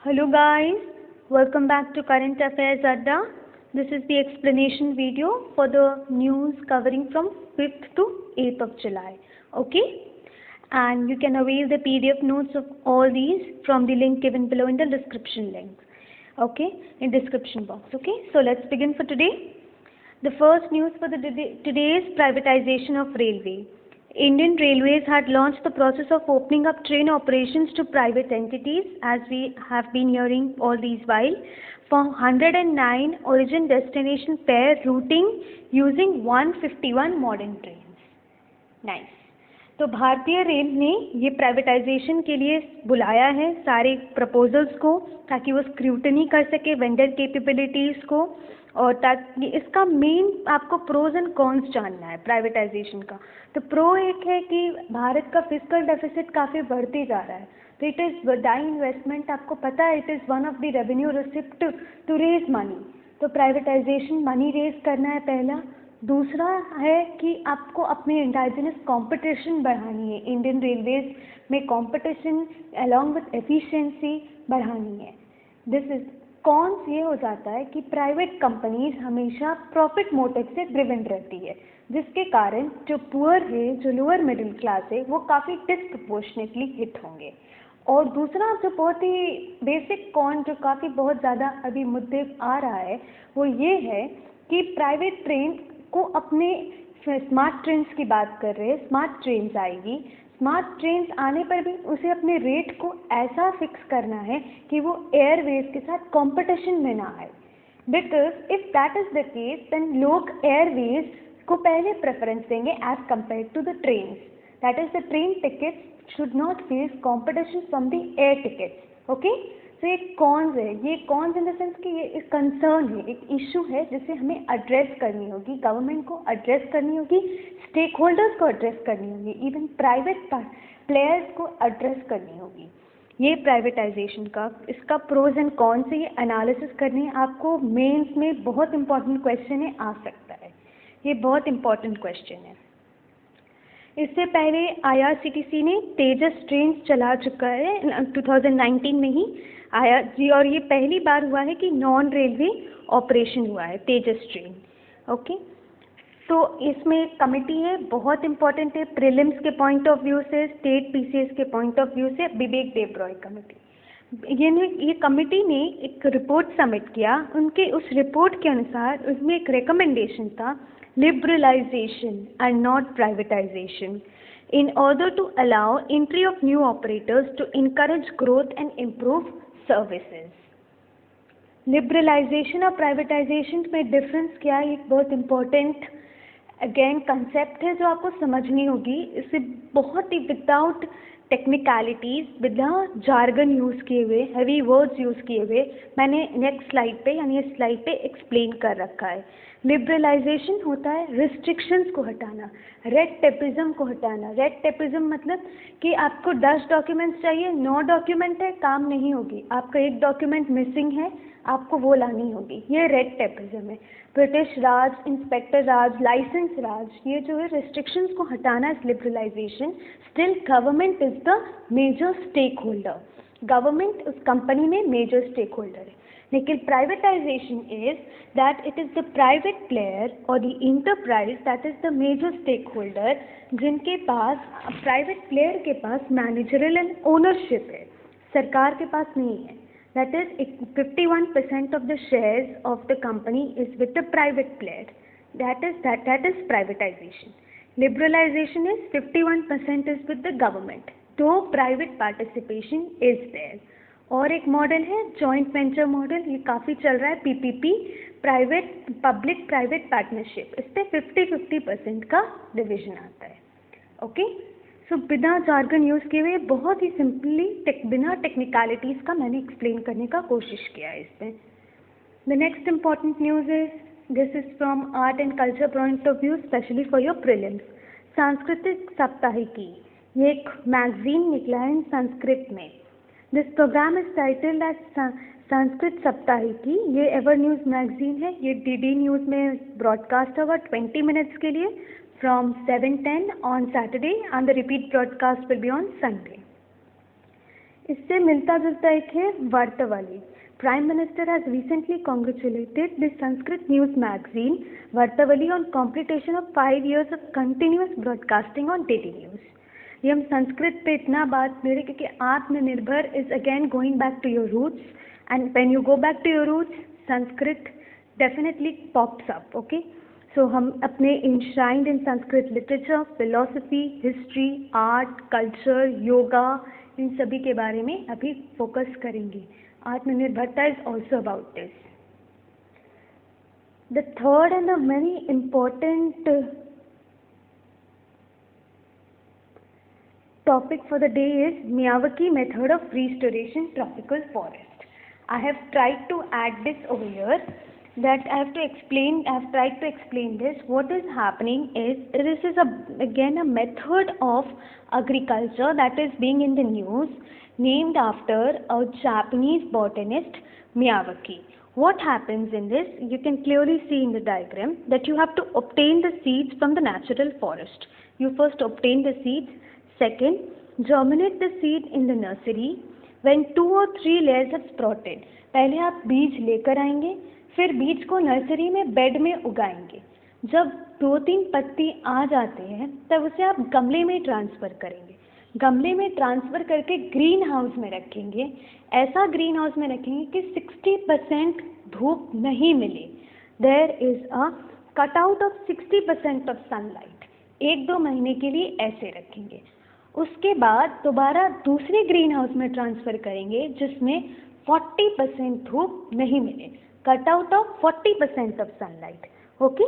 Hello guys, welcome back to Current Affairs Adda. This is the explanation video for the news covering from 5th to 8th of July. Okay, and you can avail the PDF notes of all these from the link given below in the description link. Okay, in description box. Okay, so let's begin for today. The first news for today is privatization of railway. Indian Railways had launched the process of opening up train operations to private entities, as we have been hearing all these while, for 109 origin destination pair routing using 151 modern trains. Nice. तो भारतीय rail ने ये privatisation के लिए बुलाया है सारे proposals को, ताकि वो स्क्रूटनी कर सके वेंडर कैपेबिलिटीज़ को, और ताकि इसका मेन आपको प्रोज एंड कॉन्स जानना है प्राइवेटाइजेशन का. तो प्रो एक है कि भारत का फिस्कल डेफिसिट काफ़ी बढ़ते जा रहा है, तो इट इज़ डाई इन्वेस्टमेंट. आपको पता है it is one of the revenue receipt to raise money. तो प्राइवेटाइजेशन मनी रेज करना है पहला. दूसरा है कि आपको अपने इंडाइजिनस कंपटीशन बढ़ानी है. इंडियन रेलवेज में कंपटीशन अलॉन्ग विथ एफिशिएंसी बढ़ानी है. दिस इज कॉन्स ये हो जाता है कि प्राइवेट कंपनीज हमेशा प्रॉफिट मोटिव से ड्रिवन रहती है, जिसके कारण जो पुअर है, जो लोअर मिडिल क्लास है, वो काफ़ी डिसप्रपोर्शनेटली हिट होंगे. और दूसरा जो बहुत ही बेसिक कॉन जो काफ़ी बहुत ज़्यादा अभी मुद्दे आ रहा है, वो ये है कि प्राइवेट ट्रेन को अपने स्मार्ट ट्रेन्स की बात कर रहे हैं. स्मार्ट ट्रेन्स आएगी. स्मार्ट ट्रेन्स आने पर भी उसे अपने रेट को ऐसा फिक्स करना है कि वो एयरवेज के साथ कंपटीशन में ना आए. Because if that is the case then लोग एयरवेज को पहले प्रेफरेंस देंगे as compared to the trains. That is the train tickets should not face competition from the air tickets. Okay, तो ये कॉन्स है. ये कॉन्स इन द सेंस कि ये एक कंसर्न है, एक इशू है जिसे हमें एड्रेस करनी होगी, गवर्नमेंट को एड्रेस करनी होगी, स्टेक होल्डर्स को एड्रेस करनी होगी, इवन प्राइवेट प्लेयर्स को एड्रेस करनी होगी. ये प्राइवेटाइजेशन का इसका प्रोज एंड कॉन्स से ये एनालिसिस करनी है आपको. मेंस में बहुत इंपॉर्टेंट क्वेश्चन है, आ सकता है. ये बहुत इंपॉर्टेंट क्वेश्चन है. इससे पहले IRCTC ने तेजस ट्रेन चला चुका है 2019 में ही आया जी, और ये पहली बार हुआ है कि नॉन रेलवे ऑपरेशन हुआ है तेजस ट्रेन. ओके, तो इसमें कमेटी है, बहुत इंपॉर्टेंट है प्रीलिम्स के पॉइंट ऑफ व्यू से, स्टेट PCS के पॉइंट ऑफ व्यू से. विवेक देबरॉय कमेटी, ये कमेटी ने एक रिपोर्ट सबमिट किया. उनके उस रिपोर्ट के अनुसार उसमें एक रिकमेंडेशन था liberalization and not privatization in order to allow entry of new operators to encourage growth and improve services. Liberalization और privatization में डिफरेंस क्या है, एक बहुत इम्पोर्टेंट अगेन कंसेप्ट है जो आपको समझनी होगी. इसे बहुत ही विदाउट टेक्निकलिटीज़, बिना जार्गन यूज़ किए हुए, हैवी वर्ड्स यूज़ किए हुए मैंने नेक्स्ट स्लाइड पे यानी इस स्लाइड पे एक्सप्लेन कर रखा है. लिबरलाइजेशन होता है रिस्ट्रिक्शंस को हटाना, रेड टेपिज्म को हटाना. रेड टेपिज्म मतलब कि आपको 10 डॉक्यूमेंट्स चाहिए, 9 डॉक्यूमेंट है, काम नहीं होगी. आपका एक डॉक्यूमेंट मिसिंग है, आपको वो लानी होगी. ये रेड टेपिज्म है. British Raj, inspector Raj, licence Raj, ये जो है रिस्ट्रिक्शंस को हटाना है liberalisation. Still government is the major stakeholder. Government उस कंपनी में मेजर स्टेक होल्डर है. लेकिन privatisation is that it is the private player और the enterprise that is the major stakeholder, जिनके पास प्राइवेट प्लेयर के पास मैनेजरल एंड ओनरशिप है, सरकार के पास नहीं है. That is 51% of the shares of the company is with the private player. That is privatization. Liberalization is 51% is with the government. तो private participation is there. और एक model है जॉइंट वेंचर मॉडल, ये काफ़ी चल रहा है. PPP, private public private partnership. इस पर 50-50% का डिविजन आता है. ओके, सो बिना जार्गन यूज़ किए हुए बहुत ही सिंपली बिना टेक्निकलिटीज़ का मैंने एक्सप्लेन करने का कोशिश किया है इसमें. The next important news is this is from art and culture point of view, specially for your prelims. Sanskritik Saptahiki, ये एक मैगजीन निकला है संस्कृत में. This programme is titled as Sanskrit Saptahiki. ये एवर न्यूज़ मैगजीन है. ये DD न्यूज़ में ब्रॉडकास्ट होगा 20 मिनट्स के लिए from 7:10 on Saturday, and the repeat broadcast will be on Sunday. इससे मिलता जुलता एक है वार्तावली. Prime Minister has recently congratulated the Sanskrit news magazine Vartavali on completion of 5 years of continuous broadcasting on DD News. ये हम संस्कृत पे इतना बात ले रहे क्योंकि Atmanirbhar is again going back to your roots, and when you go back to your roots Sanskrit definitely pops up. Okay, so हम अपने enshrined in Sanskrit literature, philosophy, history, art, culture, yoga, इन सभी के बारे में अभी फोकस करेंगे. आत्मनिर्भरता is also about this. The third and the very important topic for the day is Miyawaki method of restoration tropical forest. I have tried to add this over here, that I have tried to explain this. What is happening is this is again a method of agriculture that is being in the news, named after a Japanese botanist Miyawaki. What happens in this? You can clearly see in the diagram that you have to obtain the seeds from the natural forest. You first obtain the seeds. Second, germinate the seed in the nursery when 2 or 3 layers have sprouted. पहले आप बीज लेकर आएंगे, फिर बीज को nursery में bed में उगाएंगे. जब 2-3 पत्ती आ जाते हैं तब उसे आप गमले में ट्रांसफ़र करेंगे. गमले में ट्रांसफ़र करके ग्रीन हाउस में रखेंगे. ऐसा ग्रीन हाउस में रखेंगे कि 60% धूप नहीं मिले. There is a cut out of 60% of sunlight. 1-2 महीने के लिए ऐसे रखेंगे. उसके बाद दोबारा दूसरे ग्रीन हाउस में ट्रांसफ़र करेंगे जिसमें 40% धूप नहीं मिले. Cut out of 40% of sunlight. Okay,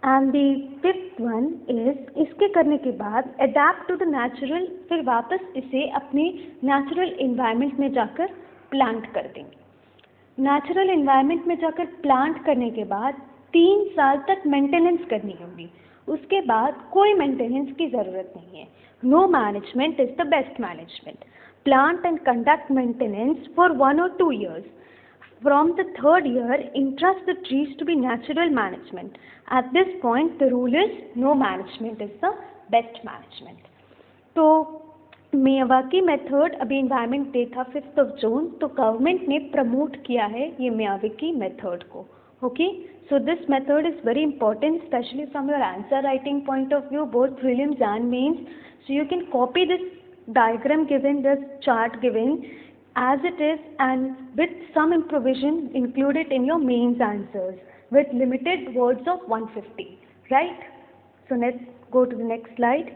and the 5th one is, इसके करने के बाद अडेप्ट टू द नेचुरल, फिर वापस इसे अपने नेचुरल इन्वायरमेंट में जाकर प्लांट कर देंगे. नेचुरल इन्वायरमेंट में जाकर प्लांट करने के बाद 3 साल तक मेंटेनेंस करनी होगी. उसके बाद कोई मेंटेनेंस की ज़रूरत नहीं है. No management is the best management. Plant and conduct maintenance for 1 or 2 years. From the 3rd year, entrust the trees to be natural management. At this point, the rule is no management is the best management. तो Miyawaki method, अभी environment day था 5th of June, तो government ने promote किया है ये Miyawaki method को. Okay, so this method is very important, especially from your answer writing point of view, both prelims and mains. So you can copy this diagram given, this chart given as it is, and with some improvisation include it in your mains answers with limited words of 150, right? So let's go to the next slide.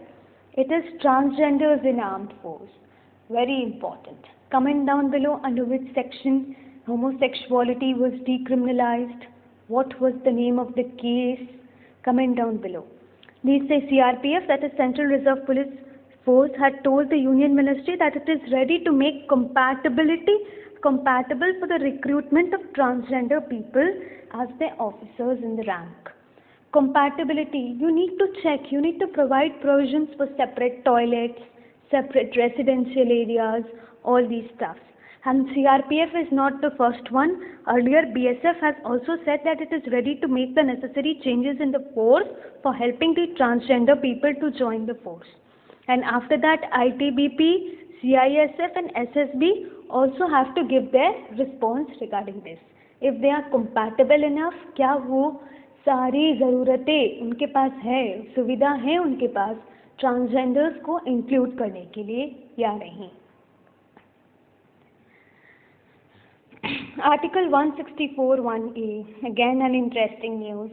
It is transgenders in armed force. Very important. Comment down below under which section homosexuality was decriminalized. What was the name of the case? Comment down below. These say CRPF, that is Central Reserve Police Force, had told the Union Ministry that it is ready to make compatible for the recruitment of transgender people as their officers in the rank. Compatibility, you need to check, you need to provide provisions for separate toilets, separate residential areas, all these stuff. And CRPF is not the first one. Earlier BSF has also said that it is ready to make the necessary changes in the force for helping the transgender people to join the force. And after that ITBP, CISF and SSB also have to give their response regarding this. If they are compatible enough, क्या वो सारी ज़रूरतें उनके पास है, सुविधा है उनके पास transgenders को इंक्लूड करने के लिए या नहीं. Article 164(1)(a), again an interesting news.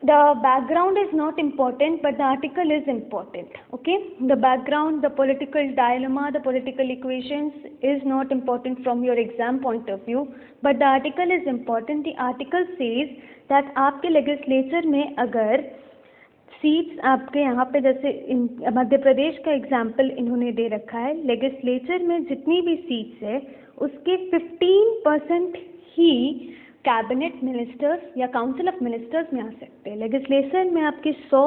The background is not important, but the article is important. Okay, the background, the political dilemma, the political equations is not important from your exam point of view, but the article is important. The article says that आपके legislature में अगर seats आपके यहाँ पे, जैसे मध्य प्रदेश का example इन्होंने दे रखा है, लेजिस्लेचर में जितनी भी सीट्स है उसके 15% ही कैबिनेट मिनिस्टर्स या काउंसिल ऑफ मिनिस्टर्स में आ सकते हैं. लेजिस्लेशन में आपकी 100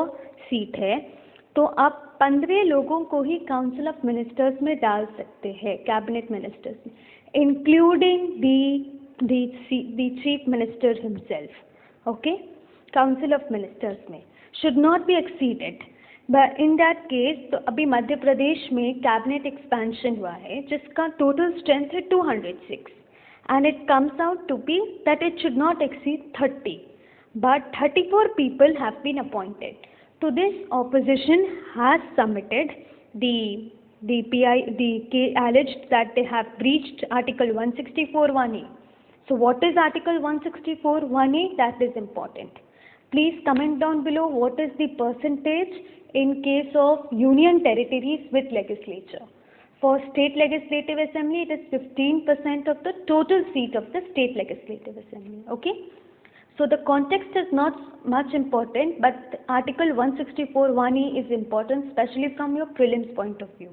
सीट है तो आप 15 लोगों को ही काउंसिल ऑफ मिनिस्टर्स में डाल सकते हैं, कैबिनेट मिनिस्टर्स में, including the chief minister himself. Okay, council of ministers में should not be exceeded. But in that case तो अभी मध्य प्रदेश में कैबिनेट एक्सपेंशन हुआ है जिसका टोटल स्ट्रेंथ है 206 and it comes out to be that it should not exceed 30, but 34 people have been appointed. To this, opposition has submitted alleged that they have breached Article 164(1)(a). So what is Article 164(1)(a)? That is important. Please comment down below what is the percentage in case of union territories with legislature. For state legislative assembly, it is 15% of the total seat of the state legislative assembly. Okay? So the context is not much important, but Article 164(1)(e) is important, especially from your prelims point of view.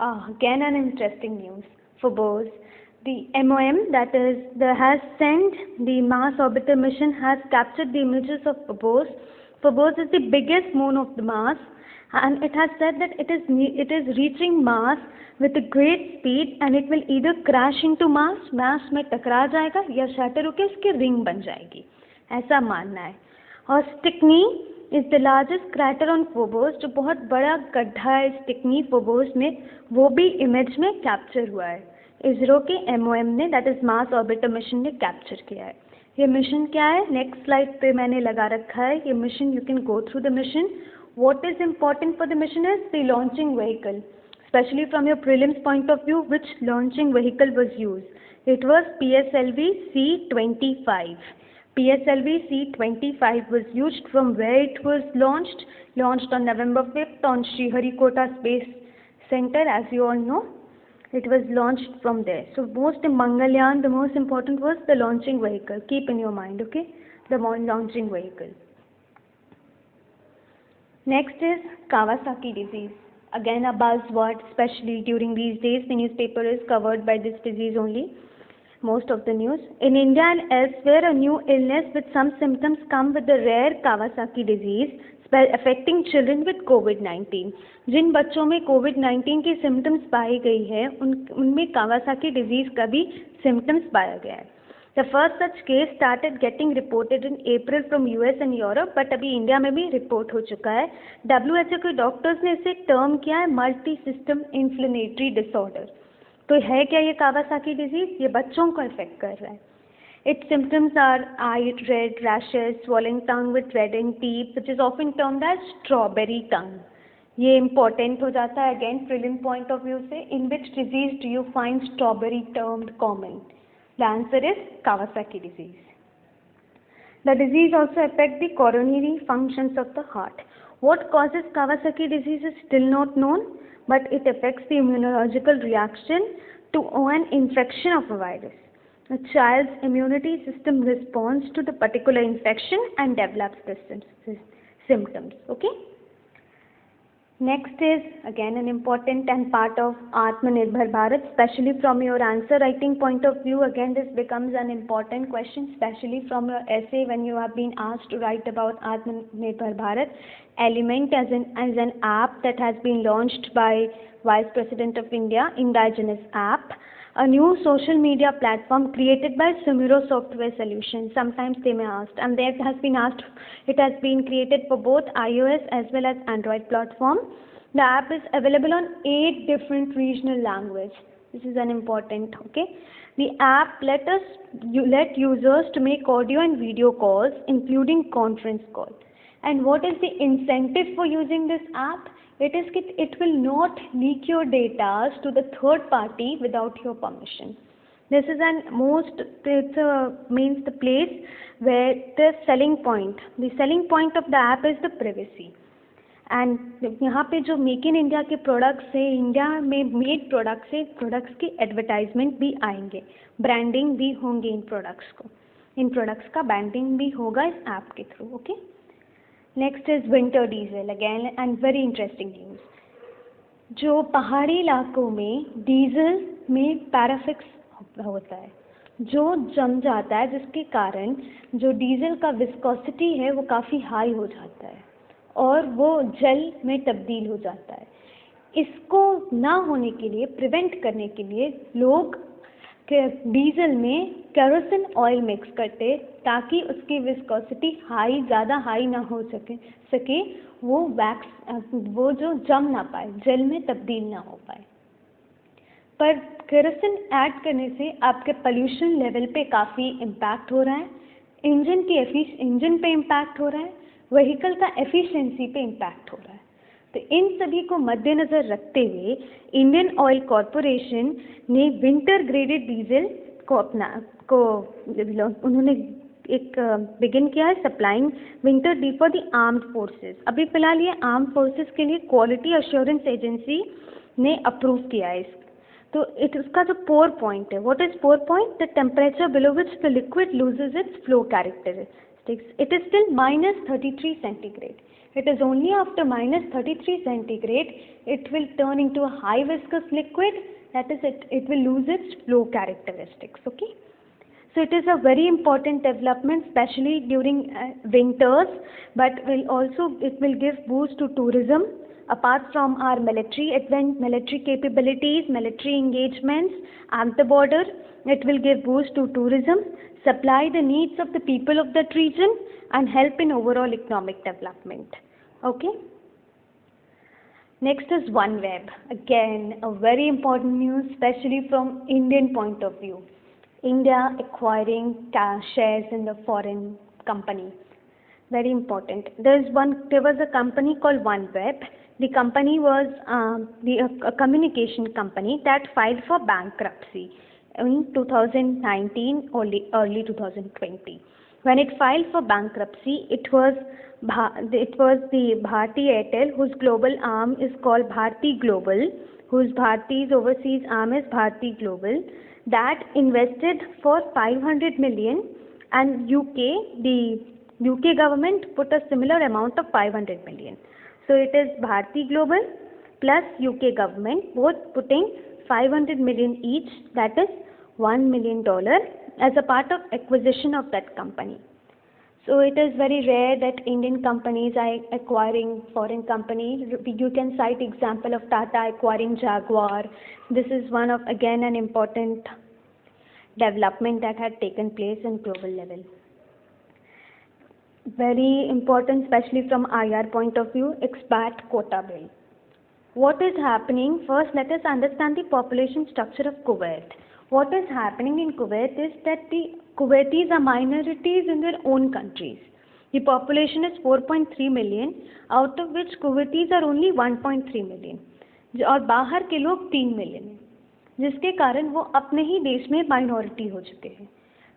Again an interesting news for BOS. The MOM, that is, has sent the Mars Orbiter mission, has captured the images of Phobos. Phobos is the biggest moon of the Mars, and it has said that it is reaching Mars with a great speed, and it will either crash into Mars में टकरा जाएगा, या shutter होकर उसकी ring बन जाएगी, ऐसा मानना है. और Stickney is the largest crater on Phobos, जो बहुत बड़ा गड्ढा है स्टिकनी फोबोस में, वो भी इमेज में कैप्चर हुआ है. इसरो के MOM ने, that is Mars orbiter mission ने कैप्चर किया है. ये मिशन क्या है, नेक्स्ट स्लाइड पे मैंने लगा रखा है. ये mission, you can go through the mission. What is important for the mission is the launching vehicle, especially from your prelims point of view, which launching vehicle was used. It was PSLV C-25. PSLV C-25 was used. From where it was launched? Launched on November 5th on Sriharikota Space Center, as you all know. It was launched from there. So most in Mangalyaan, the most important was the launching vehicle. Keep in your mind, okay? The launching vehicle. Next is Kawasaki disease. Again a buzzword, especially during these days. The newspaper is covered by this disease only, most of the news. In India and elsewhere, a new illness with some symptoms come with the rare Kawasaki disease, affecting children with COVID-19. जिन बच्चों में COVID-19 की symptoms पाई गई है, उनमें Kawasaki disease का भी symptoms पाया गया है. The first such case started getting reported in April from US and Europe, but अभी इंडिया में भी रिपोर्ट हो चुका है. WHO के डॉक्टर्स ने इसे टर्म किया है मल्टी सिस्टम इन्फ्लेमेटरी डिसऑर्डर. तो है क्या ये कावासाकी डिजीज? ये बच्चों को इफेक्ट कर रहा है. Its symptoms are eye red rashes, swollen tongue with reddened teeth, which is often termed as strawberry tongue. ये important हो जाता है again prelim point of view से. In which disease do you find strawberry termed common? The answer is Kawasaki disease. The disease also affects the coronary functions of the heart. What causes Kawasaki disease is still not known, but it affects the immunological reaction to an infection of a virus. A child's immunity system responds to the particular infection and develops the symptoms. Okay? Next is again an important and part of Atmanirbhar Bharat, especially from your answer writing point of view. Again, this becomes an important question, especially from your essay when you have been asked to write about Atmanirbhar Bharat. Element as an app that has been launched by Vice President of India, indigenous app. A new social media platform created by Sumiro Software Solutions. Sometimes they may ask, and it has been created for both iOS as well as Android platform. The app is available on 8 different regional languages. This is an important, okay? The app let users to make audio and video calls, including conference call. And what is the incentive for using this app? It will not leak your data to the third party without your permission. This is means the place where the selling point of the app is the privacy. And यहाँ पे जो make in India के products है, India में made products है, products की advertisement भी आएंगे, ब्रांडिंग भी होंगे इन प्रोडक्ट्स का ब्रांडिंग भी होगा इस ऐप के through. Okay. Next is winter diesel. Again and very interesting news. जो पहाड़ी इलाकों में डीजल में पैराफिक्स होता है, जो जम जाता है, जिसके कारण जो डीजल का विस्कोसिटी है वो काफ़ी हाई हो जाता है और वो जल में तब्दील हो जाता है. इसको ना होने के लिए, प्रिवेंट करने के लिए लोग डीजल में केरोसिन ऑयल मिक्स करते ताकि उसकी विस्कोसिटी ज़्यादा हाई ना हो सके वो जो जम ना पाए, जल में तब्दील ना हो पाए। पर केरोसिन ऐड करने से आपके पोल्यूशन लेवल पे काफ़ी इम्पैक्ट हो रहा है, इंजन पे इम्पैक्ट हो रहा है, व्हीकल का एफिशिएंसी पे इम्पैक्ट हो रहा है। तो इन सभी को मद्देनज़र रखते हुए इंडियन ऑयल कॉरपोरेशन ने विंटर ग्रेडेड डीजल उन्होंने एक बिगिन किया है supplying winter D for the armed forces. अभी फ़िलहाल ये आर्म्ड फोर्सेस के लिए क्वालिटी एश्योरेंस एजेंसी ने अप्रूव किया है। तो उसका जो पोर पॉइंट है, what is pour point? The temperature below which the liquid loses its flow characteristics. It is still -33 centigrade. It is only after -33 centigrade it will turn into a high viscous liquid, that is it will lose its flow characteristics. Okay, so it is a very important development, especially during winters, but it will give boost to tourism. Apart from our military capabilities, military engagements at the border, it will give boost to tourism, supply the needs of the people of that region, and help in overall economic development. Okay. Next is OneWeb. Again, a very important news, especially from Indian point of view. India acquiring shares in the foreign company. Very important. There was a company called OneWeb. The company was a communication company that filed for bankruptcy in 2019, early 2020. When it filed for bankruptcy, it was the Bharti Airtel, whose global arm is called Bharti Global, whose Bharti's overseas arm is Bharti Global, that invested for 500 million, and the UK government put a similar amount of 500 million. So it is Bharti Global plus UK government both putting 500 million each, that is $1 million as a part of acquisition of that company. So it is very rare that Indian companies are acquiring foreign companies. You can cite example of Tata acquiring Jaguar. This is one of, again, an important development that had taken place in global level. Very important, especially from IR point of view, expat quota bill. What is happening? First, let us understand the population structure of Kuwait. What is happening in Kuwait is that the Kuwaitis are minorities in their own countries. The population is 4.3 million, out of which Kuwaitis are only 1.3 million. और बाहर के लोग 3 million हैं, जिसके कारण वो अपने ही देश में माइनॉरिटी हो चुके हैं।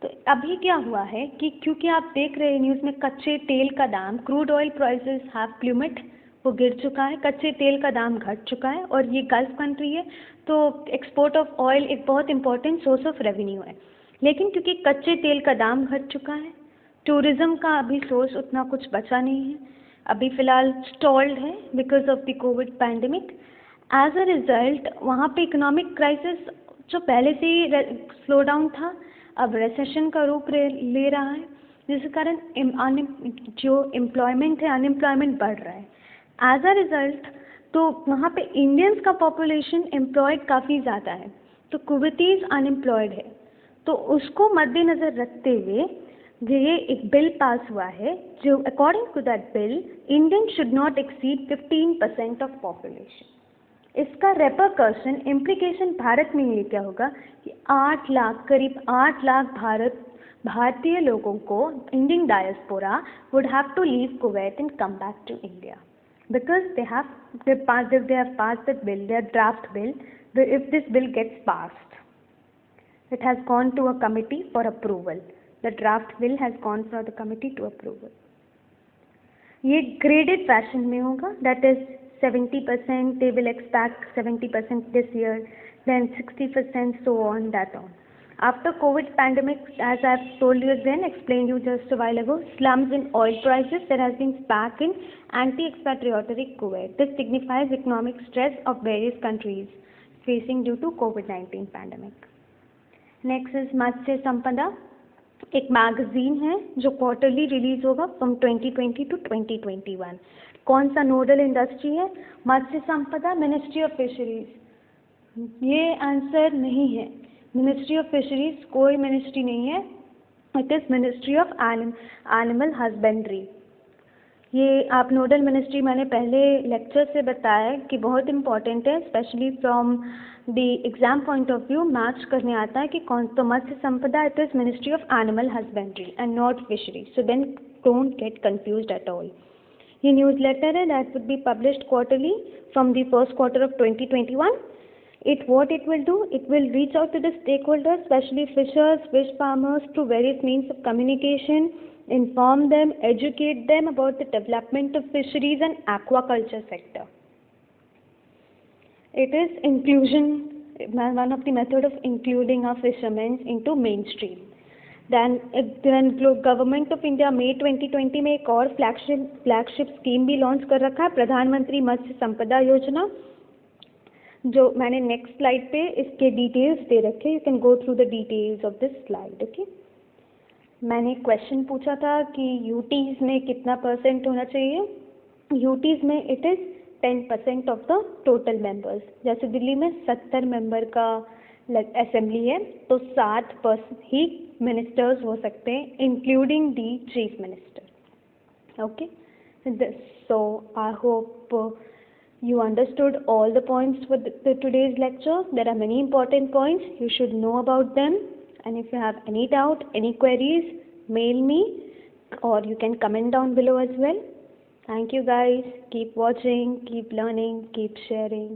तो अभी क्या हुआ है कि क्योंकि आप देख रहे हैं न्यूज़ में कच्चे तेल का दाम, crude oil prices have plummet, वो गिर चुका है, कच्चे तेल का दाम घट चुका है, और ये गल्फ कंट्री है तो एक्सपोर्ट ऑफ ऑयल एक बहुत इंपॉर्टेंट सोर्स ऑफ रेवेन्यू है। लेकिन क्योंकि कच्चे तेल का दाम घट चुका है, टूरिज़्म का अभी सोर्स उतना कुछ बचा नहीं है, अभी फ़िलहाल स्टॉल्ड है because of the covid pandemic. As a result वहाँ पे इकोनॉमिक क्राइसिस जो पहले से ही स्लो डाउन था, अब रेसेशन का रूप ले रहा है, जिसके कारण जो एम्प्लॉयमेंट है, अनएम्प्लॉयमेंट बढ़ रहा है। एज अ रिज़ल्ट तो वहाँ पे इंडियंस का पॉपुलेशन एम्प्लॉयड काफ़ी ज़्यादा है, तो कुवैतीज़ अनएम्प्लॉयड है। तो उसको मद्देनज़र रखते हुए ये एक बिल पास हुआ है जो according to that bill Indian should not exceed 15% of population. इसका रेपरकशन इम्प्लीकेशन भारत में ये क्या होगा कि 8 लाख, करीब 8 लाख भारतीय लोगों को, Indian diaspora would have to leave Kuwait and come back to India because they have passed that bill, their draft bill. If this bill gets passed, it has gone to a committee for approval. The draft bill has gone for the committee to approval. ये graded fashion में होगा, that is 70% they will expect 70% this year, then 60%, so on, that on. After COVID pandemic, as I've told you again, explained you just a while ago, slumps in oil prices, there has been spark in anti-expatriatory Kuwait. This signifies economic stress of various countries facing due to COVID-19 pandemic. Next is मत्स्य संपदा, एक magazine है जो quarterly release होगा from 2020 to 2021. कौन सा nodal industry है? मत्स्य संपदा, ministry of fisheries. ये आंसर नहीं है, मिनिस्ट्री ऑफ फिशरीज कोई मिनिस्ट्री नहीं है, it is ministry of animal husbandry. ये आप नोडल मिनिस्ट्री मैंने पहले लेक्चर से बताया कि बहुत इंपॉर्टेंट है, specially from the exam point of view match करने आता है कि कौन। तो Matsya Sampada it is ministry of animal husbandry and not fishery, so then don't get confused at all. ये न्यूज़ लेटर है that would be published quarterly from the first quarter of 2021. What it will do, it will reach out to the stakeholders, especially fishers, fish farmers, through various means of communication, inform them, educate them about the development of fisheries and aquaculture sector. It is inclusion, one of the method of including our fishermen into mainstream. then government of India मई 2020 में एक और flagship scheme भी launch कर रखा है, प्रधानमंत्री मत्स्य संपदा योजना, जो मैंने नेक्स्ट स्लाइड पे इसके डिटेल्स दे रखे। You can go through the details of this slide. Okay, मैंने क्वेश्चन पूछा था कि यूटीज़ में कितना परसेंट होना चाहिए। यूटीज़ में it is 10% of the total members. जैसे दिल्ली में 70 मेंबर का असेंबली है, तो 7% ही मिनिस्टर्स हो सकते हैं, including the chief minister. Okay, so I hope you understood all the points for today's lecture. There are many important points, you should know about them, and if you have any doubt, any queries, mail me or you can comment down below as well. Thank you guys, keep watching, keep learning, keep sharing.